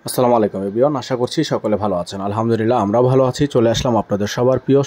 আসসালামু আলাইকুম এভরিওয়ান, আশা করছি সকলে ভালো আছেন। আলহামদুলিল্লাহ আমরাও ভালো আছি। চলে আসলাম আপনাদের সবার প্রিয়,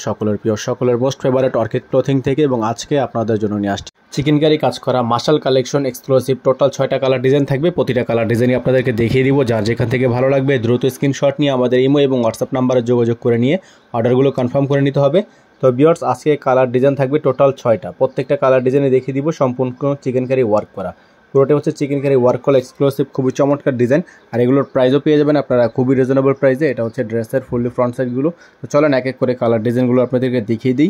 সকলের মোস্ট ফেভারিট অর্কিড ক্লোথিং থেকে, এবং আজকে আপনাদের জন্য নিয়ে আসছি চিকেন কারি কাজ করা মাশাল কালেকশন এক্সক্লুসিভ। টোটাল 6টা কালার ডিজাইন থাকবে, প্রতিটা কালার ডিজাইনই আপনাদেরকে দেখিয়ে দিব। যার যেখান থেকে ভালো লাগবে দ্রুত স্ক্রিনশট নিয়ে আমাদের ইমো এবং হোয়াটসঅ্যাপ নাম্বারে যোগাযোগ করে নিয়ে অর্ডারগুলো কনফার্ম করে নিতে হবে। তো ভিউয়ার্স, আজকে কালার ডিজাইন থাকবে টোটাল 6টা, প্রত্যেকটা কালার ডিজাইনে দেখিয়ে দিব সম্পূর্ণ চিকেন কারি ওয়ার্ক করা। পুরোটা হচ্ছে চিকেন কারি ওয়ার্ক করা এক্সক্লুসিভ, খুবই চমৎকার ডিজাইন। আর এগুলোর প্রাইসও পেয়ে যাবেন আপনারা খুবই রিজনেবল প্রাইসে। এটা হচ্ছে ড্রেসের ফুললি ফ্রন্ট সাইডগুলো। তো চলেন এক এক করে কালার ডিজাইনগুলো আপনাদেরকে দেখিয়ে দিই।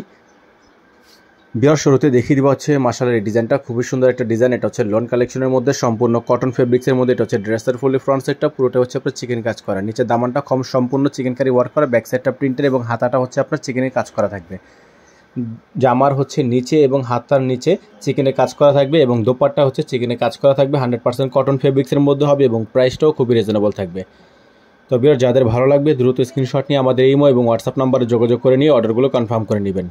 বিয়ার শুরুতে দেখিয়ে দিব হচ্ছে মাশাআল্লাহ এই ডিজাইনটা, খুবই সুন্দর একটা ডিজাইন। এটা হচ্ছে লোন কালেকশনের মধ্যে সম্পূর্ণ কটন ফেব্রিক্সের মধ্যে। এটা হচ্ছে ড্রেসের ফুললি ফ্রন্ট সাইডটা, পুরোটা হচ্ছে আপনার চিকেন কাজ করা। নিচে দামানটা কম, সম্পূর্ণ চিকেন কারি ওয়ার্ক করা। ব্যাক সাইডটা প্রিন্টের এবং হাতাটা হচ্ছে আপনার চিকেনের কাজ করা থাকবে। জামার হচ্ছে নিচে এবং হাতার নিচে চিকেনের কাজ করা থাকবে, এবং দোপাট্টা হচ্ছে চিকেনের কাজ করা থাকবে। 100% কটন ফেব্রিক্সের মধ্যে হবে, এবং প্রাইসটাও খুবই রিজনেবল থাকবে। তো বিয়ার, যাদের ভালো লাগবে দ্রুত স্ক্রিনশট নিয়ে আমাদের ইমো এবং হোয়াটসঅ্যাপ নাম্বারে যোগাযোগ করে নিয়ে অর্ডারগুলো কনফার্ম করে নেবেন।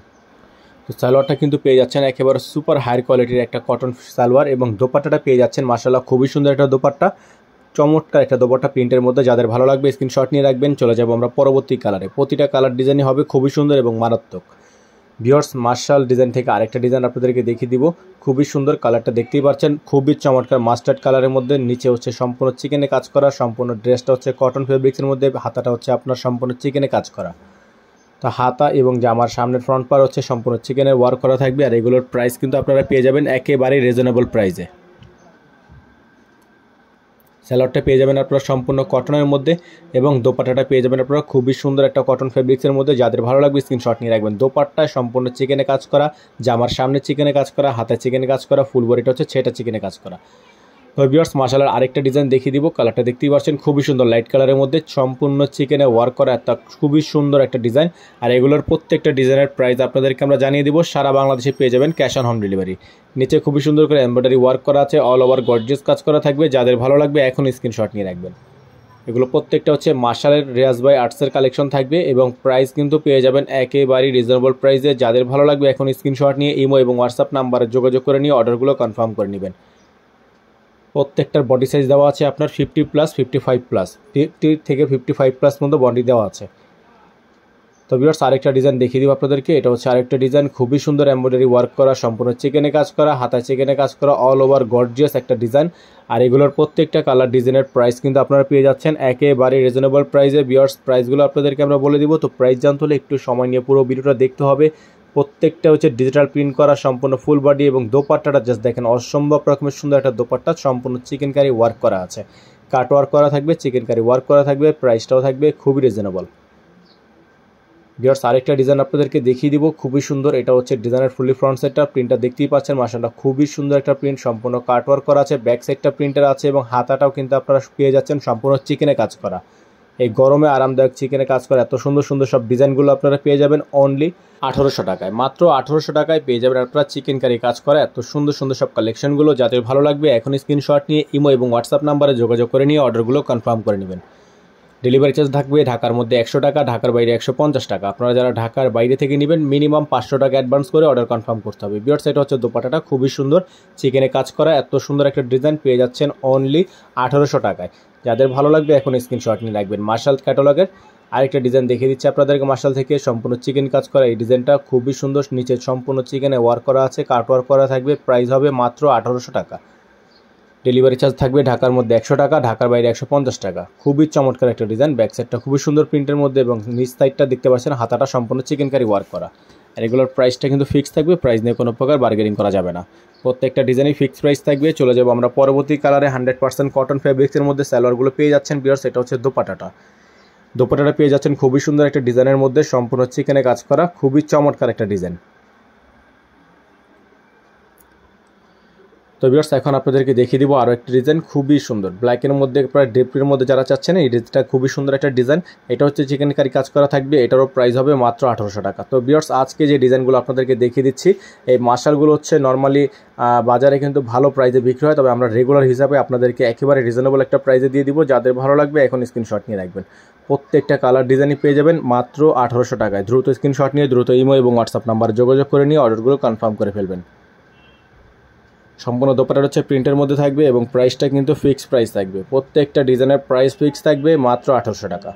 তো সালোয়ারটা কিন্তু পেয়ে যাচ্ছেন একেবারে সুপার হাই কোয়ালিটির একটা কটন সালোয়ার, এবং দোপাট্টাটা পেয়ে যাচ্ছেন মাশাআল্লাহ খুবই সুন্দর একটা দোপাট্টা, চমৎকার একটা দোপাট্টা প্রিন্টের মধ্যে। যাদের ভালো লাগবে স্ক্রিনশট নিয়ে রাখবেন। চলে যাবো আমরা পরবর্তী কালারে। প্রতিটা কালার ডিজাইনই হবে খুবই সুন্দর এবং মারাত্মক। ভিউয়ার্স, মার্শাল ডিজাইন থেকে আরেকটা ডিজাইন আপনাদেরকে দেখিয়ে দিব। খুবই সুন্দর কালারটা দেখতেই পাচ্ছেন, খুবই চমৎকার মাস্টার্ড কালারের মধ্যে। নিচে হচ্ছে সম্পূর্ণ চিকেনে কাজ করা, সম্পূর্ণ ড্রেসটা হচ্ছে কটন ফেব্রিক্সের মধ্যে। হাতাটা হচ্ছে আপনার সম্পূর্ণ চিকেনে কাজ করা। তো হাতা এবং জামার সামনের ফ্রন্ট পার হচ্ছে সম্পূর্ণ চিকেনের ওয়ার্ক করা থাকবে। আর এগুলোর প্রাইস কিন্তু আপনারা পেয়ে যাবেন একেবারেই রিজনেবল প্রাইসে। স্যালোয়ারটা পেয়ে যাবেন আপনারা সম্পূর্ণ কটনের মধ্যে, এবং দোপাট্টাটা পেয়ে যাবেন আপনারা খুবই সুন্দর একটা কটন ফেব্রিক্সের মধ্যে। যাদের ভালো লাগবে স্ক্রিনশট নিয়ে রাখবেন। দোপাট্টায় সম্পূর্ণ চিকেনে কাজ করা, জামার সামনে চিকেনে কাজ করা, হাতে চিকেনে কাজ করা, ফুল বডিটা হচ্ছে সেটা চিকেনে কাজ করা। তো ভিউয়ার্স, মাশাআল্লাহ আরেকটা ডিজাইন দেখিয়ে দিব। কালারটা দেখতেই পাচ্ছেন, খুবই সুন্দর লাইট কালারের মধ্যে সম্পূর্ণ চিকেনে ওয়ার্ক করা একটা খুবই সুন্দর একটা ডিজাইন। আর এগুলোর প্রত্যেকটা ডিজাইনের প্রাইস আপনাদেরকে আমরা জানিয়ে দিব। সারা বাংলাদেশে পেয়ে যাবেন ক্যাশ অন হোম ডেলিভারি। নিচে খুবই সুন্দর করে এমব্রয়ডারি ওয়ার্ক করা আছে, অল ওভার গর্জিয়াস কাজ করা থাকবে। যাদের ভালো লাগবে এখন স্ক্রিনশট নিয়ে রাখবেন। এগুলো প্রত্যেকটা হচ্ছে মাশালের রিয়াজ বাই আর্টসের কালেকশন থাকবে, এবং প্রাইস কিন্তু পেয়ে যাবেন একেবারেই রিজনেবল প্রাইসে। যাদের ভালো লাগবে এখন স্ক্রিনশট নিয়ে ইমো এবং হোয়াটসঅ্যাপ নাম্বারে যোগাযোগ করে নিয়ে অর্ডারগুলো কনফার্ম করে নেবেন। প্রত্যেকটার বডি সাইজ দেওয়া আছে আপনার 50+, 55+, 50 থেকে 55+ মতো বডি দেওয়া আছে। তো ভিউয়ার্স, আরেকটা ডিজাইন দেখিয়ে দিব আপনাদেরকে। এটা হচ্ছে আরেকটা ডিজাইন, খুবই সুন্দর এমব্রয়ডারি ওয়ার্ক করা, সম্পূর্ণ চিকেনে কাজ করা, হাতায় চিকেনে কাজ করা, অল ওভার গর্জিয়াস একটা ডিজাইন। আর এগুলোর প্রত্যেকটা কালার ডিজাইনের প্রাইস কিন্তু আপনারা পেয়ে যাচ্ছেন একেবারে রিজনেবল প্রাইসে। ভিউয়ার্স, প্রাইসগুলো আপনাদেরকে আমরা বলে দিব। তো প্রাইস জানতে হলে একটু সময় নিয়ে পুরো ভিডিওটা দেখতে হবে। প্রত্যেকটা হচ্ছে ডিজিটাল প্রিন্ট করা, সম্পূর্ণ ফুল বডি, এবং দোপাট্টাটা জাস্ট দেখেন, অসম্ভব রকমের সুন্দর একটা দোপাট্টা, সম্পূর্ণ চিকেন কারি ওয়ার্ক করা আছে, কাট ওয়ার্ক করা থাকবে, চিকেন কারি ওয়ার্ক করা থাকবে। প্রাইসটাও থাকবে খুবই রিজনেবল। ভিউয়ার্স, আরেকটা ডিজাইন আপনাদেরকে দেখিয়ে দিব, খুবই সুন্দর। এটা হচ্ছে ডিজাইনের ফুলি ফ্রন্ট সাইডটা, প্রিন্টটা দেখতেই পাচ্ছেন মাশাআল্লাহ খুবই সুন্দর একটা প্রিন্ট, সম্পূর্ণ কাট ওয়ার্ক করা আছে। ব্যাক সাইডটা প্রিন্টার আছে, এবং হাতাটাও কিন্তু আপনারা পেয়ে যাচ্ছেন সম্পূর্ণ চিকেনে কাজ করা। এই গরমে আরামদায়ক চিকেনে কাজ করা এত সুন্দর সুন্দর সব ডিজাইনগুলো আপনারা পেয়ে যাবেন অনলি 1800 টাকায়। মাত্র 1800 টাকায় পেয়ে যাবেন আপনারা চিকেন কারি কাজ করা এত সুন্দর সুন্দর সব কালেকশনগুলো। যাদের ভালো লাগবে এখন স্ক্রিনশট নিয়ে ইমো এবং হোয়াটসঅ্যাপ নাম্বারে যোগাযোগ করে নিয়ে অর্ডারগুলো কনফার্ম করে নেবেন। ডেলিভারি চার্জ থাকবে ঢাকার মধ্যে 100 টাকা, ঢাকার বাইরে 150 টাকা। আপনারা যারা ঢাকার বাইরে থেকে নেবেন মিনিমাম 500 টাকা অ্যাডভান্স করে অর্ডার কনফার্ম করতে হবে। ভিউয়ার্স, এটা হচ্ছে দোপাট্টাটা খুবই সুন্দর চিকেনে কাজ করা, এত সুন্দর একটা ডিজাইন পেয়ে যাচ্ছেন অনলি 1800 টাকায়। যাদের ভালো লাগবে এখন স্ক্রিনশট নিয়ে রাখবেন। মার্শাল ক্যাটালগের আরেকটা ডিজাইন দেখিয়ে দিচ্ছি আপনাদেরকে। মার্শাল থেকে সম্পূর্ণ চিকেন কাজ করা এই ডিজাইনটা খুবই সুন্দর, নিচে সম্পূর্ণ চিকেনে ওয়ার্ক করা আছে, কাট ওয়ার্ক করা থাকবে। প্রাইস হবে মাত্র 1800 টাকা। ডেলিভারি চার্জ থাকবে ঢাকার মধ্যে 100 টাকা, ঢাকার বাইরে 150 টাকা। খুবই চমৎকার একটা ডিজাইন। ব্যাক সাইডটা খুবই সুন্দর প্রিন্টের মধ্যে, এবং নিচ সাইডটা দেখতে পাচ্ছেন হাতাটা সম্পূর্ণ চিকেন কারি ওয়ার্ক করা। আর এগুলোর প্রাইসটা কিন্তু ফিক্স থাকবে, প্রাইস নিয়ে কোনো প্রকার বার্গেনিং করা যাবে না। প্রত্যেকটা ডিজাইনই ফিক্স প্রাইস থাকবে। চলে যাবো আমরা পরবর্তী কালারে। 100% কটন ফেব্রিক্সের মধ্যে সালোয়ারগুলো পেয়ে যাচ্ছেন ভিউয়ার্স। এটা হচ্ছে দোপাট্টাটা পেয়ে যাচ্ছেন খুবই সুন্দর একটা ডিজাইনের মধ্যে, সম্পূর্ণ চিকেনে কাজ করা, খুবই চমৎকার একটা ডিজাইন। তো ভিউয়ার্স, এখন আপনাদেরকে দেখিয়ে দিব আরও একটা ডিজাইন খুবই সুন্দর ব্ল্যাকের মধ্যে, প্রায় ড্রেপের মধ্যে যারা চাচ্ছেন এই ডিজাইনটা খুবই সুন্দর একটা ডিজাইন। এটা হচ্ছে চিকেন কারি কাজ করা থাকবে, এটারও প্রাইস হবে মাত্র 1800 টাকা। তো ভিউয়ার্স, আজকে যে ডিজাইনগুলো আপনাদেরকে দেখিয়ে দিচ্ছি এই মার্শালগুলো হচ্ছে নর্মালি বাজারে কিন্তু ভালো প্রাইসে বিক্রি হয়, তবে আমরা রেগুলার হিসাবে আপনাদেরকে একেবারে রিজনেবল একটা প্রাইসে দিয়ে দিব। যাদের ভালো লাগবে এখন স্ক্রিনশট নিয়ে রাখবেন। প্রত্যেকটা কালার ডিজাইনই পেয়ে যাবেন মাত্র 1800 টাকায়। দ্রুত স্ক্রিনশট নিয়ে দ্রুত ইমো এবং হোয়াটসঅ্যাপ নাম্বারে যোগাযোগ করে নিয়ে অর্ডারগুলো কনফার্ম করে ফেলবেন। সম্পূর্ণ দোপাট্টাটা হচ্ছে প্রিন্টের মধ্যে থাকবে এবং প্রাইসটা কিন্তু ফিক্সড প্রাইস থাকবে। প্রত্যেকটা ডিজাইনের প্রাইস ফিক্স থাকবে মাত্র 1800 টাকা।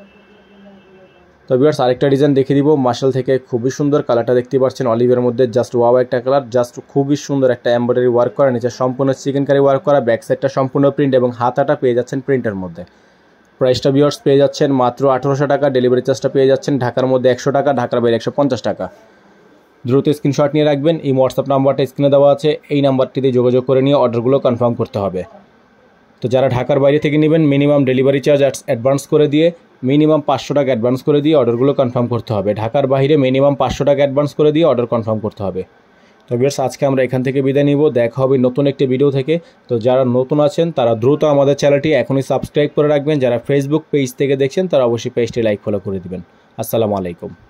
তো ভিউয়ার্স আরেকটা ডিজাইন দেখিয়ে দিব মার্শাল থেকে। খুবই সুন্দর কালারটা দেখতে পাচ্ছেন, অলিভের মধ্যে জাস্ট ওয়াও একটা কালার, জাস্ট খুবই সুন্দর একটা এমব্রয়ডারি ওয়ার্ক করা, নিচে সম্পূর্ণ চিকেন কারি ওয়ার্ক করা, ব্যাক সাইডটা সম্পূর্ণ প্রিন্ট এবং হাতাটা পেয়ে যাচ্ছেন প্রিন্টের মধ্যে। প্রাইসটা ভিউয়ার্স পেয়ে যাচ্ছেন মাত্র 1800 টাকা। ডেলিভারি চার্জটা পেয়ে যাচ্ছেন ঢাকার মধ্যে 100 টাকা, ঢাকার বাইরে 150 টাকা। দ্রুত স্ক্রিনশট নিয়ে রাখবেন। এই হোয়াটসঅ্যাপ নাম্বারটা স্ক্রিনে দেওয়া আছে, এই নাম্বারটিতে যোগাযোগ করে নিয়ে অর্ডারগুলো কনফার্ম করতে হবে। তো যারা ঢাকার বাইরে থেকে নেবেন মিনিমাম ডেলিভারি চার্জ অ্যাডভান্স করে দিয়ে, মিনিমাম 500 টাকা অ্যাডভান্স করে দিয়ে অর্ডারগুলো কনফার্ম করতে হবে। ঢাকার বাইরে মিনিমাম 500 টাকা অ্যাডভান্স করে দিয়ে অর্ডার কনফার্ম করতে হবে। তো ভিউয়ার্স আজকে আমরা এখান থেকে বিদায় নিব, দেখা হবে নতুন একটি ভিডিও থেকে। তো যারা নতুন আছেন তারা দ্রুত আমাদের চ্যানেলটি এখনই সাবস্ক্রাইব করে রাখবেন। যারা ফেসবুক পেজ থেকে দেখছেন তারা অবশ্যই পেজটি লাইক ফলো করে দিবেন। আসসালামু আলাইকুম।